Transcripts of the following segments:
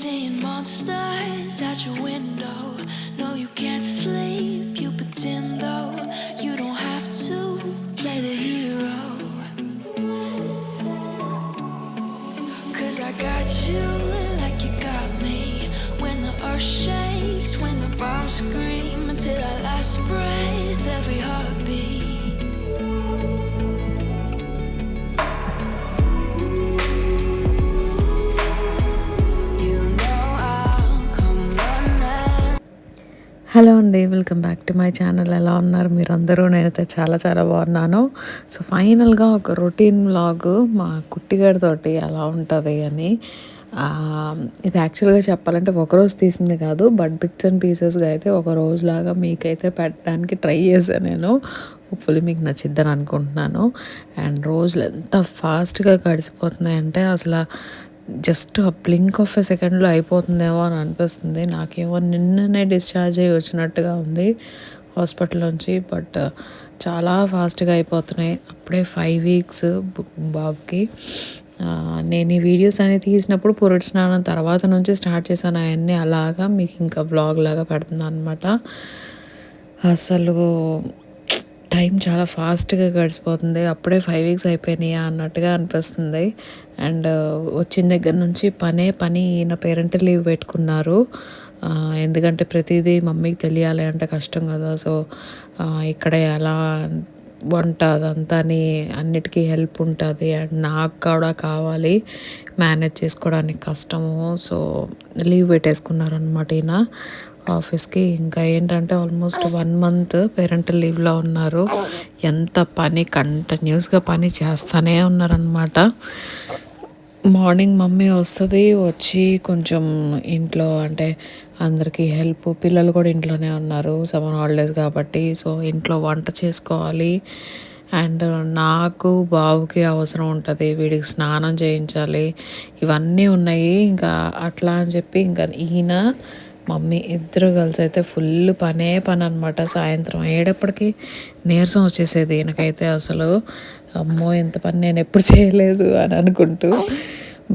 seeing monsters out your window. No, you can't sleep, you pretend though. You don't have to play the hero. 'Cause I got you like you got me. When the earth shakes, when the bombs scream, until our last breath, every heartbeat. Hello అండి, welcome back to my channel. ఎలా ఉన్నారు మీరందరూ? నేనైతే చాలా చాలా బాగున్నాను. So ఫైనల్గా ఒక రొటీన్ వ్లాగ్ మా కుట్టిగాడితోటి ఎలా ఉంటుంది అని. ఇది యాక్చువల్గా చెప్పాలంటే ఒకరోజు తీసింది కాదు, బట్ బిట్స్ అండ్ పీసెస్గా అయితే ఒక రోజులాగా మీకైతే పెట్టడానికి ట్రై చేశాను నేను. హోప్ఫుల్లీ మీకు నచ్చిద్దని అనుకుంటున్నాను. అండ్ రోజులు ఎంత ఫాస్ట్గా గడిచిపోతున్నాయంటే అసలు జస్ట్ ఆ బ్లింక్ ఆఫ్ ఎ సెకండ్లో అయిపోతుందేమో అని అనిపిస్తుంది. నాకేమో నిన్ననే డిశ్చార్జ్ అయ్యి వచ్చినట్టుగా ఉంది హాస్పిటల్ నుంచి. బట్ చాలా ఫాస్ట్గా అయిపోతున్నాయి. అప్పుడే 5 వీక్స్ బాబుకి. నేను ఈ వీడియోస్ అనేవి తీసినప్పుడు పురుడు స్నానం తర్వాత నుంచి స్టార్ట్ చేశాను అవన్నీ. అలాగా మీకు ఇంకా బ్లాగ్ లాగా పెడుతున్నాను అనమాట. అసలు టైం చాలా ఫాస్ట్గా గడిచిపోతుంది. అప్పుడే 5 వీక్స్ అయిపోయినాయా అన్నట్టుగా అనిపిస్తుంది. అండ్ వచ్చిన దగ్గర నుంచి పని ఈయన పేరెంటల్ లీవ్ పెట్టుకున్నారు. ఎందుకంటే ప్రతిదీ మమ్మీకి తెలియాలి అంటే కష్టం కదా. సో ఇక్కడ ఎలా వంట అదంతా అన్నిటికీ హెల్ప్ ఉంటుంది. అండ్ నాకు కూడా కావాలి, మేనేజ్ చేసుకోవడానికి కష్టము. సో లీవ్ పెట్టేసుకున్నారనమాట ఈయన ఆఫీస్కి. ఇంకా ఏంటంటే ఆల్మోస్ట్ 1 మంత్ పేరెంటల్ లీవ్లో ఉన్నారు. ఎంత పని కంటిన్యూస్గా పని చేస్తూనే ఉన్నారనమాట. మార్నింగ్ మమ్మీ వస్తుంది, వచ్చి కొంచెం ఇంట్లో అంటే అందరికీ హెల్ప్. పిల్లలు కూడా ఇంట్లోనే ఉన్నారు, సమ్మర్ హాలిడేస్ కాబట్టి. సో ఇంట్లో వంట చేసుకోవాలి. అండ్ నాకు బాబుకి అవసరం ఉంటుంది, వీడికి స్నానం చేయించాలి, ఇవన్నీ ఉన్నాయి. ఇంకా అట్లా అని చెప్పి ఇంకా ఈయన మమ్మీ ఇద్దరు కలిసి అయితే ఫుల్ పని అనమాట. సాయంత్రం అయ్యేటప్పటికి నీరసం వచ్చేసేది ఈయనకైతే. అసలు అమ్మో ఎంత పని నేను ఎప్పుడు చేయలేదు అని అనుకుంటూ.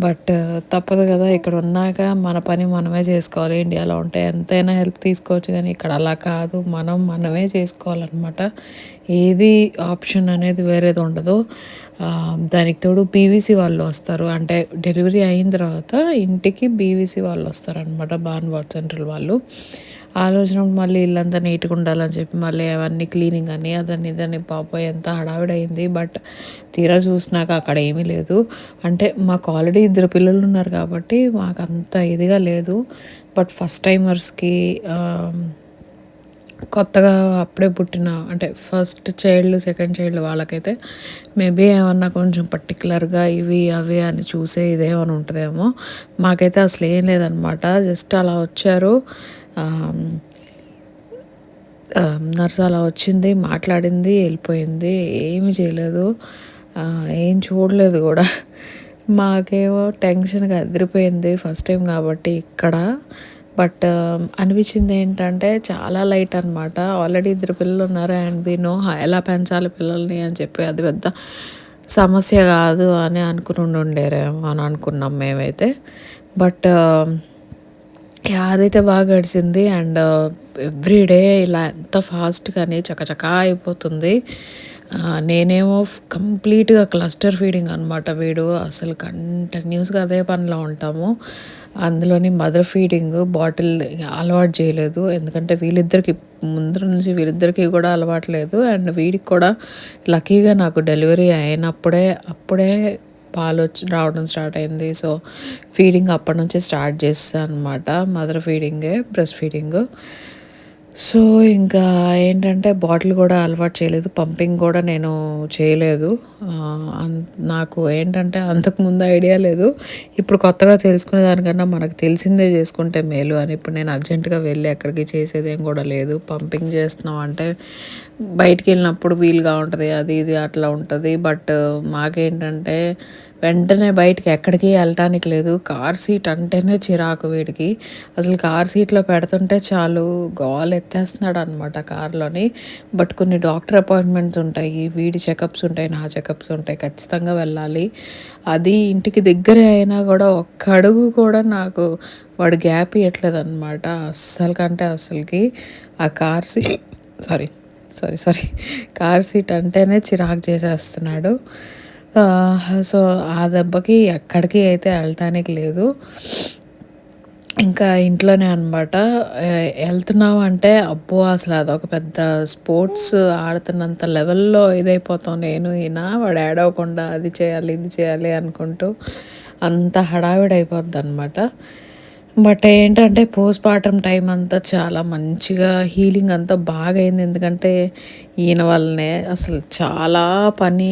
బట్ తప్పదు కదా, ఇక్కడ ఉన్నాక మన పని మనమే చేసుకోవాలి. ఇండియాలో ఉంటే ఎంతైనా హెల్ప్ తీసుకోవచ్చు, కానీ ఇక్కడ అలా కాదు, మనమే చేసుకోవాలన్నమాట. ఏది ఆప్షన్ అనేది వేరేది ఉండదు. దానికి తోడు బీవీసీ వాళ్ళు వస్తారు, అంటే డెలివరీ అయిన తర్వాత ఇంటికి బీవీసీ వాళ్ళు వస్తారనమాట, బార్న్ వార్డ్ సెంటర్ వాళ్ళు. ఆలోచన మళ్ళీ ఇల్లంతా నీట్గా ఉండాలని చెప్పి మళ్ళీ అవన్నీ క్లీనింగ్ అని అదని ఇదని పాపం ఎంత హడావిడైంది. బట్ తీరా చూసినాక అక్కడ ఏమీ లేదు. అంటే మాకు ఆల్రెడీ 2 పిల్లలు ఉన్నారు కాబట్టి మాకు అంత ఇదిగా లేదు. బట్ ఫస్ట్ టైమర్స్కి, కొత్తగా అప్పుడే పుట్టిన అంటే ఫస్ట్ చైల్డ్ సెకండ్ చైల్డ్ వాళ్ళకైతే మేబీ ఏమన్నా కొంచెం పర్టికులర్గా ఇవి అవి అని చూసే ఇదేమని ఉంటుందేమో. మాకైతే అసలు ఏం లేదనమాట. జస్ట్ అలా వచ్చారు, నర్స్ అలా వచ్చింది, మాట్లాడింది, వెళ్ళిపోయింది. ఏమీ చేయలేదు, ఏం చూడలేదు కూడా. మాకేమో టెన్షన్గా అదిరిపోయింది ఫస్ట్ టైం కాబట్టి ఇక్కడ. బట్ అనిపించింది ఏంటంటే చాలా లైట్ అనమాట. ఆల్రెడీ 2 పిల్లలు ఉన్నారు అండ్ వీ నో ఎలా పెంచాలి పిల్లల్ని అని చెప్పి అది పెద్ద సమస్య కాదు అని అనుకుని ఉండేరేమో అని అనుకున్నాం మేమైతే. బట్ అదైతే బాగా గడిచింది. అండ్ ఎవ్రీడే ఇలా ఎంత ఫాస్ట్గానే చకచకా అయిపోతుంది. నేనేమో కంప్లీట్గా క్లస్టర్ ఫీడింగ్ అనమాట. వీడు అసలు కంటిన్యూస్గా అదే పనిలో ఉంటాము. అందులోని మదర్ ఫీడింగ్ బాటిల్ అలవాటు చేయలేదు, ఎందుకంటే వీళ్ళిద్దరికి కూడా అలవాటు లేదు. అండ్ వీడికి కూడా లక్కీగా నాకు డెలివరీ అప్పుడే పాలు రావడం స్టార్ట్ అయింది. సో ఫీడింగ్ అప్పటి నుంచి స్టార్ట్ చేస్తాను అనమాట, మదర్ ఫీడింగే, బ్రెస్ట్ ఫీడింగ్. సో ఇంకా ఏంటంటే బాటిల్ కూడా అలవాటు చేయలేదు, పంపింగ్ కూడా నేను చేయలేదు. నాకు ఏంటంటే అంతకుముందు ఐడియా లేదు, ఇప్పుడు కొత్తగా తెలుసుకునే దానికన్నా మనకు తెలిసిందే చేసుకుంటే మేలు అని ఇప్పుడు నేను అర్జెంటుగా వెళ్ళి ఎక్కడికి చేసేదేం కూడా లేదు. పంపింగ్ చేస్తున్నాం అంటే బయటికి వెళ్ళినప్పుడు వీలుగా ఉంటుంది, అది ఇది అట్లా ఉంటుంది. బట్ మాకేంటంటే వెంటనే బయటికి ఎక్కడికి వెళ్ళటానికి లేదు. కార్ సీట్ అంటేనే చిరాకు వీడికి. అసలు కార్ సీట్‌లో పెడుతుంటే చాలు గోలెత్తేస్తున్నాడనమాట కార్‌లోని. బట్ కొన్ని డాక్టర్ అపాయింట్మెంట్స్ ఉంటాయి. వీడి చెకప్స్ ఉంటాయి, నా చెకప్స్ ఉంటాయి. ఖచ్చితంగా వెళ్ళాలి. అది ఇంటికి దగ్గరే అయినా కూడా ఒక్క అడుగు కూడా నాకు వాడు గ్యాప్ ఇయ్యట్లేదనమాట. అస్సలకంటే అస్సలకి. ఆ కార్ సీ సారీ, సారీ. కార్ సీట్ అంటేనే చిరాకు చేసేస్తున్నాడు. సో, ఆ దెబ్బకి ఎక్కడికి అయితే వెళ్ళటానికి లేదు. ఇంకా ఇంట్లోనే అనమాట. ఎళ్తున్నాం అంటే అబ్బో! అసలు అదొక పెద్ద స్పోర్ట్స్ ఆడుతున్నంత లెవెల్‌లో ఇదైపోతాం నేను, ఈయన. వాడు ఏడవకుండా అది చేయాలి, ఇది చేయాలి అనుకుంటూ అంత హడావిడి అయిపోద్దనమాట. బట్ ఏంటంటే పోస్ట్‌పార్టమ్ టైమ్ అంతా చాలా మంచిగా హీలింగ్ అంతా బాగా అయింది. ఎందుకంటే ఈయన వల్లనే అసలు చాలా పని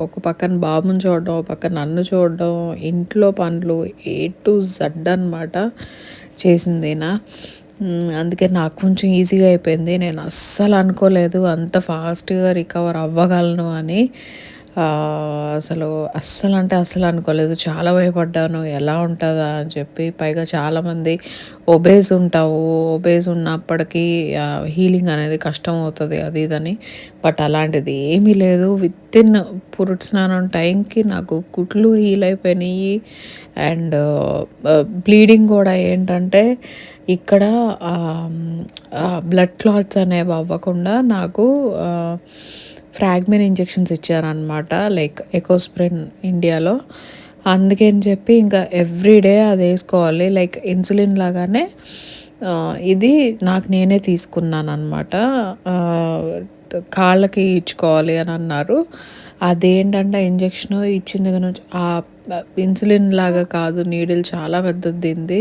ఒక పక్కన బాబుని చూడడం, ఒక పక్కన నన్ను చూడడం, ఇంట్లో పనులు ఏ టు జెడ్ అనమాట చేసింది ఈయన. అందుకే నాకు కొంచెం ఈజీగా అయిపోయింది. నేను అస్సలు అనుకోలేదు అంత ఫాస్ట్‌గా రికవర్ అవ్వగలను అని. అసలు అస్సలంటే అస్సలు అనుకోలేదు. చాలా భయపడ్డాను. ఎలా ఉంటదా అని చెప్పి. పైగా చాలామంది ఒబేస్ ఉన్నప్పటికీ హీలింగ్ అనేది కష్టమవుతది అది ఇదని. బట్ అలాంటిది ఏమీ లేదు. వితిన్ పురుటి స్నానం టైంకి నాకు కుట్లు హీల్ అయిపోయినాయి. అండ్ బ్లీడింగ్ కూడా ఏంటంటే ఇక్కడ బ్లడ్ క్లాట్స్ అనేవి అవ్వకుండా నాకు ఫ్రాగ్మిన్ ఇంజెక్షన్స్ ఇచ్చారనమాట. లైక్ ఎకోస్ప్రిన్ ఇండియాలో. అందుకని చెప్పి ఇంకా ఎవ్రీడే అది వేసుకోవాలి. లైక్ ఇన్సులిన్ లాగానే ఇది నాకు నేనే తీసుకున్నాననమాట. కాళ్ళకి ఇచ్చుకోవాలి అని అన్నారు. అదేంటంటే ఇంజెక్షను ఇచ్చిన దగ్గర నుంచి ఇన్సులిన్ లాగా కాదు, నీడిల్ చాలా పెద్దది దీనిది.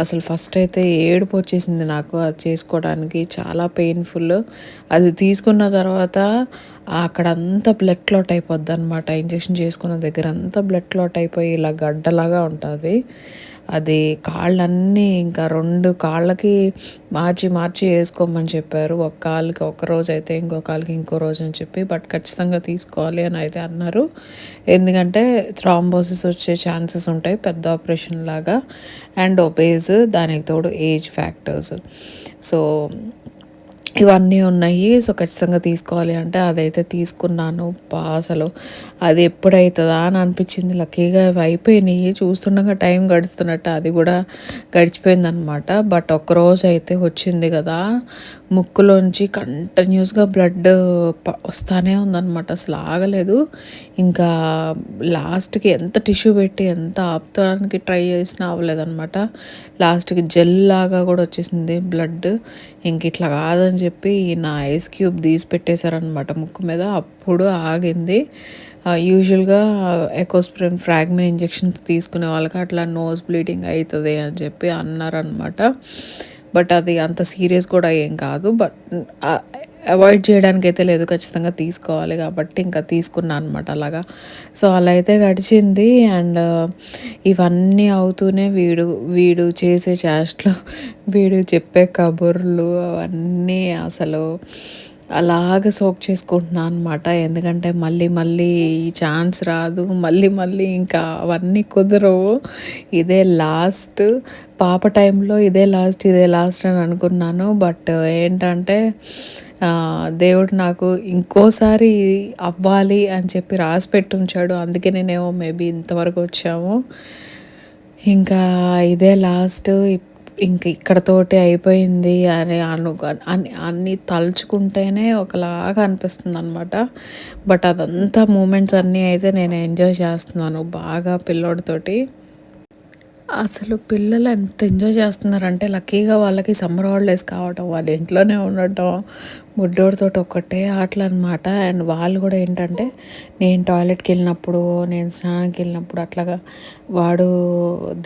అసలు ఫస్ట్ అయితే ఏడుపు వచ్చేసింది నాకు అది చేసుకోవడానికి. చాలా పెయిన్ఫుల్. అది తీసుకున్న తర్వాత అక్కడంతా బ్లడ్ క్లాట్ అయిపోద్దనమాట. ఇంజెక్షన్ చేసుకున్న దగ్గర అంతా బ్లడ్ క్లాట్ అయిపోయి ఇలా గడ్డలాగా ఉంటుంది. అది కాళ్ళన్నీ ఇంకా 2 కాళ్ళకి మార్చి ఏసుకోమని చెప్పారు. ఒక కాలుకి ఒక రోజైతే ఇంకో కాలుకి ఇంకో రోజు అని చెప్పి. బట్ ఖచ్చితంగా తీసుకోవాలి అని అయితే అన్నారు. ఎందుకంటే థ్రాంబోసిస్ వచ్చే ఛాన్సెస్ ఉంటాయి పెద్ద ఆపరేషన్ లాగా. అండ్ ఒబేస్, దానికి తోడు ఏజ్ ఫ్యాక్టర్స్. సో, ఇవన్నీ ఉన్నాయి. సో, ఖచ్చితంగా తీసుకోవాలి అంటే అదైతే తీసుకున్నాను. అసలు అది ఎప్పుడైతదా అని అనిపించింది. లక్కీగా అవి అయిపోయినాయి. చూస్తుండగా టైం గడుస్తున్నట్టు అది కూడా గడిచిపోయిందనమాట. బట్ ఒక్కరోజు అయితే వచ్చింది కదా, ముక్కులోంచి కంటిన్యూస్గా బ్లడ్ వస్తానే ఉందన్నమాట. అసలు ఆగలేదు. ఇంకా లాస్ట్కి ఎంత టిష్యూ పెట్టి ఎంత ఆపుతానికి ట్రై చేసినా అవ్వలేదన్నమాట. లాస్ట్కి జెల్ లాగా కూడా వచ్చేసింది బ్లడ్. ఇంక ఇట్లా కాదని చెప్పి నా ఐస్ క్యూబ్ తీసి పెట్టేశారనమాట ముక్కు మీద. అప్పుడు ఆగింది. యూజువల్గా ఎకోస్ప్రిన్ ఫ్రాగ్మిన్ ఇంజెక్షన్ తీసుకునే వాళ్ళకి అట్లా నోస్ బ్లీడింగ్ అవుతుంది అని చెప్పి అన్నారనమాట. బట్ అది అంత సీరియస్ కూడా ఏం కాదు. బట్ అవాయిడ్ చేయడానికి అయితే లేదు, ఖచ్చితంగా తీసుకోవాలి కాబట్టి ఇంకా తీసుకున్నాను అనమాట అలాగా. సో, అలా అయితే గడిచింది. అండ్ ఇవన్నీ అవుతూనే వీడు చేసే చేష్టలు, వీడు చెప్పే కబుర్లు అవన్నీ అసలు అలాగ సోక్ చేసుకుంటున్నాను అనమాట. ఎందుకంటే మళ్ళీ ఈ ఛాన్స్ రాదు. మళ్ళీ ఇంకా అవన్నీ కుదరవు. ఇదే లాస్ట్. పాప టైంలో ఇదే లాస్ట్ అని అనుకున్నాను. బట్ ఏంటంటే దేవుడు నాకు ఇంకోసారి అవ్వాలి అని చెప్పి రాసి పెట్టి ఉంచాడు. అందుకే నేనేమో మేబీ ఇంతవరకు వచ్చాము. ఇంకా ఇదే లాస్ట్. ఇంక ఇక్కడతోటి అయిపోయింది అని అన్నీ తలుచుకుంటేనే ఒకలాగా అనిపిస్తుందనమాట. బట్ అదంతా మూమెంట్స్ అన్నీ అయితే నేను ఎంజాయ్ చేస్తున్నాను బాగా పిల్లోడితోటి. అసలు పిల్లలు ఎంత ఎంజాయ్ చేస్తున్నారంటే లక్కీగా వాళ్ళకి సమ్మర్ హాలిడేస్ కావటం, వాళ్ళ ఇంట్లోనే ఉండటం, బుడ్డోడితోటి ఒక్కటే ఆటలనమాట. అండ్ వాళ్ళు కూడా ఏంటంటే నేను టాయిలెట్‌కి వెళ్ళినప్పుడు, నేను స్నానానికి వెళ్ళినప్పుడు అట్లాగా వాడు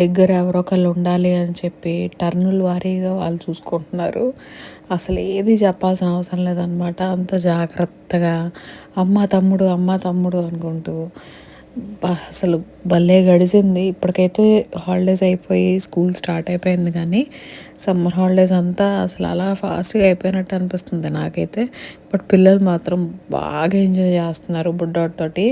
దగ్గర ఎవరో ఒకళ్ళు ఉండాలి అని చెప్పి టర్నుల వారీగా వాళ్ళు చూసుకుంటున్నారు. అసలు ఏది చెప్పాల్సిన అవసరం లేదనమాట. అంత జాగ్రత్తగా అమ్మ తమ్ముడు అనుకుంటూ అసలు భలే గడిచింది. ఇప్పటికైతే హాలిడేస్ అయిపోయి స్కూల్ స్టార్ట్ అయిపోయింది కానీ సమ్మర్ హాలిడేస్ అంతా అసలు అలా ఫాస్ట్‌గా అయిపోయినట్టు అనిపిస్తుంది నాకైతే. బట్ పిల్లలు మాత్రం బాగా ఎంజాయ్ చేస్తున్నారు బుడ్డోడితోటి.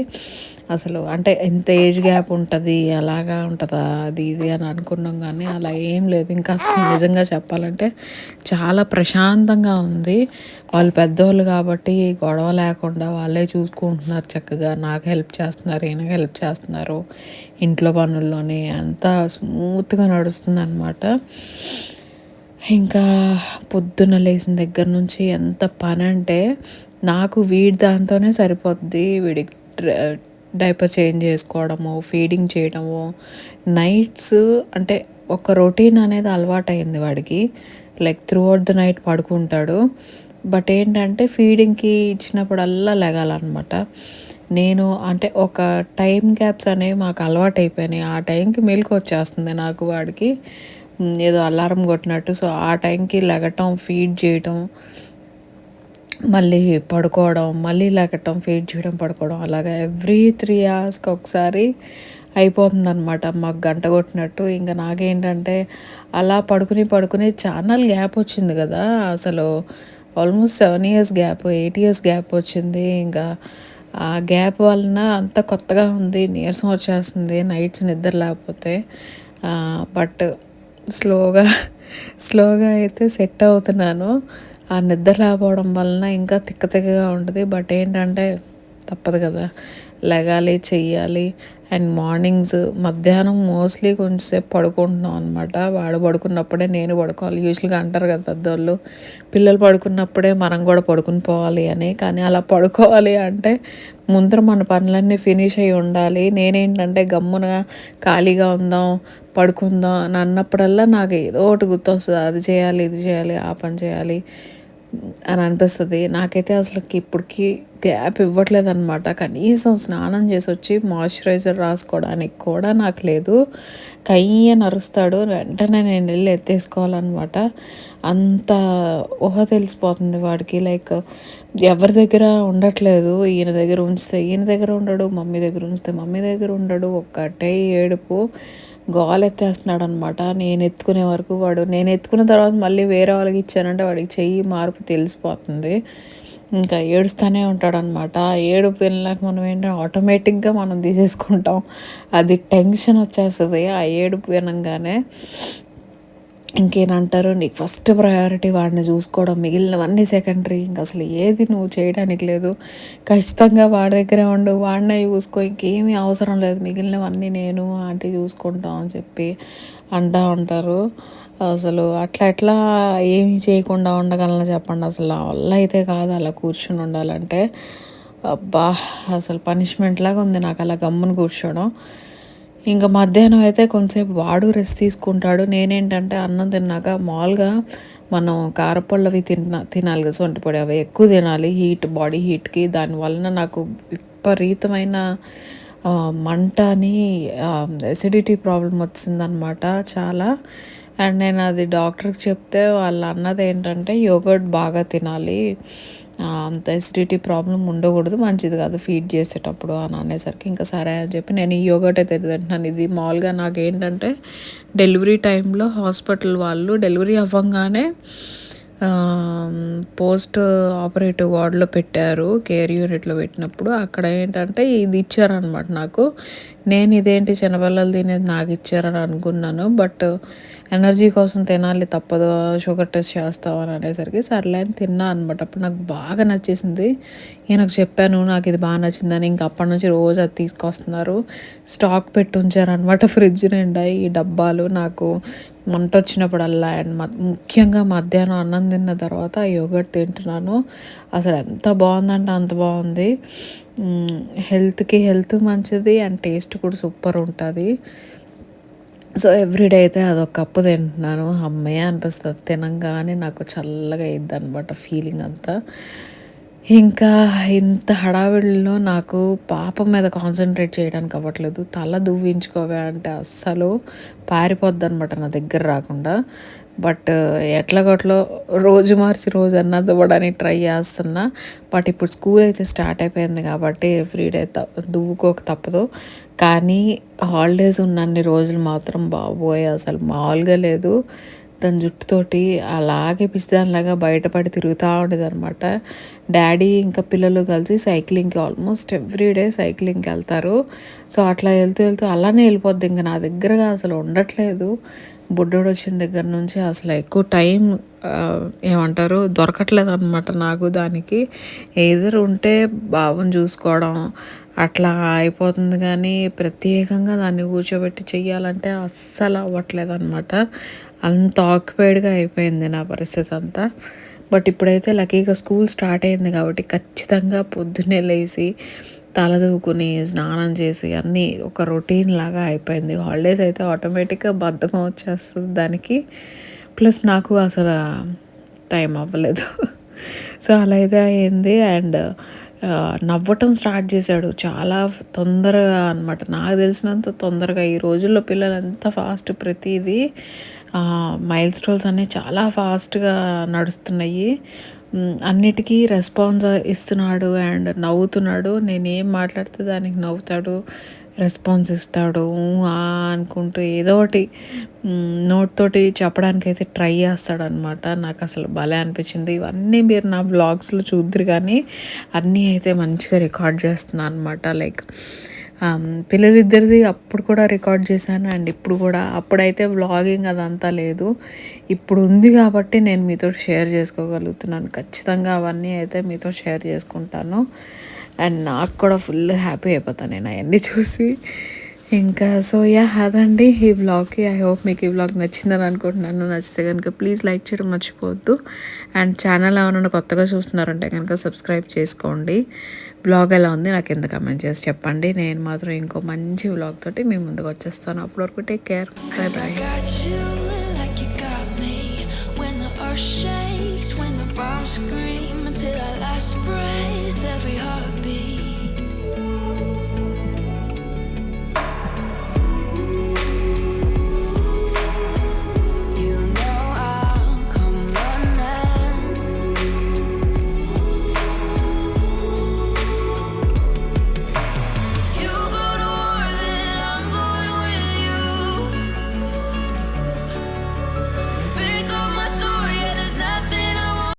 అసలు అంటే ఎంత ఏజ్ గ్యాప్ ఉంటది, అలాగా ఉంటదా అది ఇది అని అనుకున్నాం గానీ, అలా ఏం లేదు. ఇంకా అసలు నిజంగా చెప్పాలంటే చాలా ప్రశాంతంగా ఉంది. వాళ్ళు పెద్దోళ్ళు కాబట్టి గొడవ లేకుండా వాళ్ళే చూసుకుంటున్నారు చక్కగా. నాకు హెల్ప్ చేస్తున్నారు, ఈయనకి హెల్ప్ చేస్తున్నారు. ఇంట్లో పనుల్లోని అంతా స్మూత్‌గా నడుస్తుందనమాట. ఇంకా పొద్దున్న లేసిన దగ్గర నుంచి ఎంత పనంటే, నాకు వీడి దాంతోనే సరిపోద్ది. వీడికి డైపర్ చేంజ్ చేసుకోవడము, ఫీడింగ్ చేయడము, నైట్స్ అంటే ఒక రొటీన్ అనేది అలవాటయింది వాడికి. Like through out the night పడుకుంటాడు. బట్ ఏంటంటే ఫీడింగ్‌కి ఇచ్చినప్పుడల్లా లెగాలనమాట. నేను అంటే ఒక టైమ్ గ్యాప్స్ అనేవి మాకు అలవాటయిపోయినాయి. ఆ టైంకి మెలుకువొచ్చేస్తుంది నాకు వాడికి. ఏదో అలారం కొట్టినట్టు. సో, ఆ టైంకి లెగటం, ఫీడ్ చేయటం, మళ్ళీ పడుకోవడం, మళ్ళీ లెగటం, ఫీడ్ చేయడం, పడుకోవడం అలాగా ఎవ్రీ 3 అవర్స్‌కి ఒకసారి అయిపోతుందనమాట. మాకు గంట కొట్టినట్టు. ఇంక నాకేంటంటే అలా పడుకుని చాన్నాళ్ళు గ్యాప్ వచ్చింది గదా! అసలు almost 7 years gap, 8 years gap వచ్చింది. ఇంకా ఆ గ్యాప్ వలన అంతా కొత్తగా ఉంది. నీరసం వచ్చేస్తుంది నైట్స్ నిద్ర లేకపోతే. బట్ స్లోగా, స్లోగా అయితే సెట్ అవుతున్నాను. ఆ నిద్ర లేకపోవడం వలన ఇంకా తిక్కగా ఉంటది. బట్ ఏంటంటే తప్పదు కదా! లెగాలి, చెయ్యాలి. అండ్ మార్నింగ్స్, మధ్యాహ్నం మోస్ట్‌లీ కొంచెం సేపు పడుకుంటున్నాం అనమాట. వాడు పడుకున్నప్పుడే నేను పడుకోవాలి. యూజువల్‌గా అంటారు కదా పెద్దోళ్ళు, పిల్లలు పడుకున్నప్పుడే మనం కూడా పడుకుని పోవాలి అని. కానీ అలా పడుకోవాలి అంటే ముందర మన పనులన్నీ ఫినిష్ అయ్యి ఉండాలి. నేనేంటంటే గమ్మున ఖాళీగా ఉందాం, పడుకుందాం అని అన్నప్పుడల్లా నాకు ఏదో ఒకటి గుర్తొస్తది. అది చేయాలి, ఇది చేయాలి, ఆ పని చేయాలి అని అనిపిస్తది. నాకైతే అసలకి ఇప్పటికి గ్యాప్ ఇవ్వట్లేదనమాట. కనీసం స్నానం చేసొచ్చి మాయిశ్చరైజర్ రాసుకోవడానికి కూడా నాకు లేదు. కయ్యని అరుస్తాడు. వెంటనే నేనెళ్ళి ఎత్తేసుకోవాలనమాట. అంత ఊహ తెలిసిపోతుంది వాడికి. లైక్ ఎవరి దగ్గర ఉండట్లేదు. ఈయన దగ్గర ఉంచితే ఈయన దగ్గర ఉండడు, మమ్మీ దగ్గర ఉంచితే మమ్మీ దగ్గర ఉండడు. ఒక్కటే ఏడుపు. గోలెత్తేస్తున్నాడనమాట. నేను ఎత్తుకునే వరకు వాడు, నేను ఎత్తుకున్న తర్వాత మళ్ళీ వేరే వాళ్ళకి ఇచ్చానంటే వాడికి చెయ్యి మార్పు తెలిసిపోతుంది. ఇంకా ఏడుస్తూనే ఉంటాడనమాట. ఆ ఏడుపు వినలేక మనం ఏంటంటే ఆటోమేటిక్‌గా మనం తీసేసుకుంటాం. అది టెన్షన్ వచ్చేస్తది ఆ ఏడుపు వినంగానే. ఇంకేనంటారు, నీకు ఫస్ట్ ప్రయారిటీ వాడిని చూసుకోవడం, మిగిలినవన్నీ సెకండరీ. ఇంక అసలు ఏది నువ్వు చేయడానికి లేదు. ఖచ్చితంగా వాడి దగ్గరే ఉండు, వాడినే చూసుకో, ఇంకేమీ అవసరం లేదు, మిగిలినవన్నీ నేను ఆంటీ చూసుకుంటాం అని చెప్పి అంటా ఉంటారు. అసలు అట్లా ఎట్లా ఏమీ చేయకుండా ఉండగలను చెప్పండి. అసలు నా వల్ల అయితే కాదు అలా కూర్చొని ఉండాలంటే. అబ్బా! అసలు పనిష్మెంట్ లాగా ఉంది నాకు అలా గమ్మున కూర్చోవడం. ఇంక మధ్యాహ్నం అయితే కొంతసేపు వాడు రెస్ట్ తీసుకుంటాడు. నేనేంటంటే అన్నం తిన్నాక మామూలుగా మనం కారపొళ్ళవి తినాలి కదా, సొంటి పొడి అవి ఎక్కువ తినాలి హీట్, బాడీ హీట్‌కి. దానివలన నాకు విపరీతమైన మంట అని, ఎసిడిటీ ప్రాబ్లమ్ వచ్చిందనమాట చాలా. అండ్ నేను అది డాక్టర్‌కి చెప్తే వాళ్ళు అన్నదేంటంటే యోగర్ట్ బాగా తినాలి, అంత ఎసిడిటీ ప్రాబ్లమ్ ఉండకూడదు, మంచిది కాదు ఫీడ్ చేసేటప్పుడు అని అనేసరికి ఇంకా సరే అని చెప్పి నేను ఈ యోగర్ట్ అయితే తింటున్నాను. ఇది మామూలుగా నాకేంటంటే డెలివరీ టైంలో హాస్పిటల్ వాళ్ళు డెలివరీ అవ్వంగానే పోస్ట్ ఆపరేటివ్ వార్డ్‌లో పెట్టారు. కేర్ యూనిట్‌లో పెట్టినప్పుడు అక్కడ ఏంటంటే ఇది ఇచ్చారనమాట నాకు. నేను ఇదేంటి చిన్నపిల్లలు తినేది నాకు ఇచ్చారని అనుకున్నాను. బట్ ఎనర్జీ కోసం తినాలి తప్పదు, షుగర్ టెస్ట్ చేస్తావు అని అనేసరికి సర్లే అని తిన్నా అనమాట. అప్పుడు నాకు బాగా నచ్చేసింది. ఈయనకు చెప్పాను నాకు ఇది బాగా నచ్చిందని. ఇంక అప్పటి నుంచి రోజు అది తీసుకొస్తున్నారు. స్టాక్ పెట్టి ఉంచారనమాట ఫ్రిడ్జ్ నిండా ఈ డబ్బాలు. నాకు మంట వచ్చినప్పుడల్లా అండ్ ముఖ్యంగా మధ్యాహ్నం అన్నం తిన్న తర్వాత యోగర్ట్ తింటున్నాను. అసలు ఎంత బాగుందంటే అంత బాగుంది. హెల్త్‌కి హెల్త్ మంచిది అండ్ టేస్ట్ కూడా సూపర్ ఉంటుంది. సో, ఎవ్రీడే అయితే అదొక కప్పు తింటున్నాను. హమ్మయ్య అనిపిస్తది. తినంగానే నాకు చల్లగా అయ్యిద్దనమాట ఫీలింగ్ అంతా. ఇంకా ఇంత హడావిడిలో నాకు పాప మీద కాన్సంట్రేట్ చేయడానికి అవ్వట్లేదు. తల దువ్వించుకోవే అంటే అస్సలు పారిపోద్దనమాట నా దగ్గర రాకుండా. బట్ ఎట్లాగొట్లో రోజు మార్చి రోజన్నా దువ్వడానికి ట్రై చేస్తున్నా. బట్ ఇప్పుడు స్కూల్ అయితే స్టార్ట్ అయిపోయింది కాబట్టి ఎవ్రీడే దువ్వుకోక తప్పదు. కానీ హాలిడేస్ ఉన్నన్ని రోజులు మాత్రం బాబోయ్! అసలు మామూలుగా లేదు. దాని జుట్టుతోటి అలాగే పిచ్చిదానిలాగా బయటపడి తిరుగుతూ ఉండేదనమాట. డాడీ ఇంకా పిల్లలు కలిసి సైక్లింగ్‌కి ఆల్మోస్ట్ ఎవ్రీడే సైక్లింగ్‌కి వెళ్తారు. సో, అట్లా వెళ్తూ వెళ్తూ అలానే వెళ్ళిపోద్ది. ఇంక నా దగ్గరగా అసలు ఉండట్లేదు. బుడ్డోడు వచ్చిన దగ్గర నుంచి అసలు ఎక్కువ టైం ఏమంటారు దొరకట్లేదనమాట నాకు దానికి. ఎయిదర్ ఉంటే బాబుని చూసుకోవడం అట్లా అయిపోతుంది కానీ, ప్రత్యేకంగా దాన్ని కూర్చోబెట్టి చెయ్యాలంటే అస్సలు అవ్వట్లేదనమాట. అంత ఆక్యుపైడ్‌గా అయిపోయింది నా పరిస్థితి అంతా. బట్ ఇప్పుడైతే లక్కీగా స్కూల్ స్టార్ట్ అయింది కాబట్టి ఖచ్చితంగా పొద్దున్నే లేసి తల దూకుని, స్నానం చేసి అన్నీ ఒక రొటీన్ లాగా అయిపోయింది. హాలిడేస్ అయితే ఆటోమేటిక్‌గా బద్ధకం వచ్చేస్తది దానికి. ప్లస్ నాకు అసలు టైం అవ్వలేదు. సో, అలా అయితే అయింది. అండ్ నవ్వటం స్టార్ట్ చేశాడు చాలా తొందరగా అనమాట. నాకు తెలిసినంత తొందరగా ఈ రోజుల్లో పిల్లలు ఎంత ఫాస్ట్ ప్రతీదీ మైల్‌స్టోన్స్ అన్నీ చాలా ఫాస్ట్‌గా నడుస్తున్నాయి. అన్నిటికీ రెస్పాన్స్ ఇస్తున్నాడు అండ్ నవ్వుతున్నాడు. నేనేం మాట్లాడితే దానికి నవ్వుతాడు, రెస్పాన్స్ ఇస్తాడు. ఆ అనుకుంటూ ఏదో ఒకటి నోటితోటి చెప్పడానికైతే ట్రై చేస్తాడనమాట. నాకు అసలు భలే అనిపించింది. ఇవన్నీ మీరు నా వ్లాగ్స్‌లో చూద్దురు కానీ అన్నీ అయితే మంచిగా రికార్డ్ చేస్తున్నా అనమాట. లైక్ పిల్లలిద్దరిది అప్పుడు కూడా రికార్డ్ చేశాను అండ్ ఇప్పుడు కూడా. అప్పుడైతే వ్లాగింగ్ అదంతా లేదు. ఇప్పుడు ఉంది కాబట్టి నేను మీతో షేర్ చేసుకోగలుగుతున్నాను. ఖచ్చితంగా అవన్నీ అయితే మీతో షేర్ చేసుకుంటాను. అండ్ నాకు కూడా ఫుల్ హ్యాపీ అయిపోతాను నేను అవన్నీ చూసి. ఇంకా సో అదండి ఈ వ్లాగ్‌కి. ఐ హోప్ మీకు ఈ వ్లాగ్ నచ్చిందని అనుకుంటున్నాను. నచ్చితే కనుక ప్లీజ్ లైక్ చేయడం మర్చిపోవద్దు. అండ్ ఛానల్ ఏమైనా కొత్తగా చూస్తున్నారంటే కనుక సబ్స్క్రైబ్ చేసుకోండి. వ్లాగ్ ఎలా ఉంది నాకు కింద కామెంట్ చేసి చెప్పండి. నేను మాత్రం ఇంకో మంచి వ్లాగ్ తోటి మీ ముందుకు వచ్చేస్తాను. అప్పటి వరకు take care. Bye Cause I bye. got you like you got me. When the earth shakes, when the bombs scream, until our last breath, every heart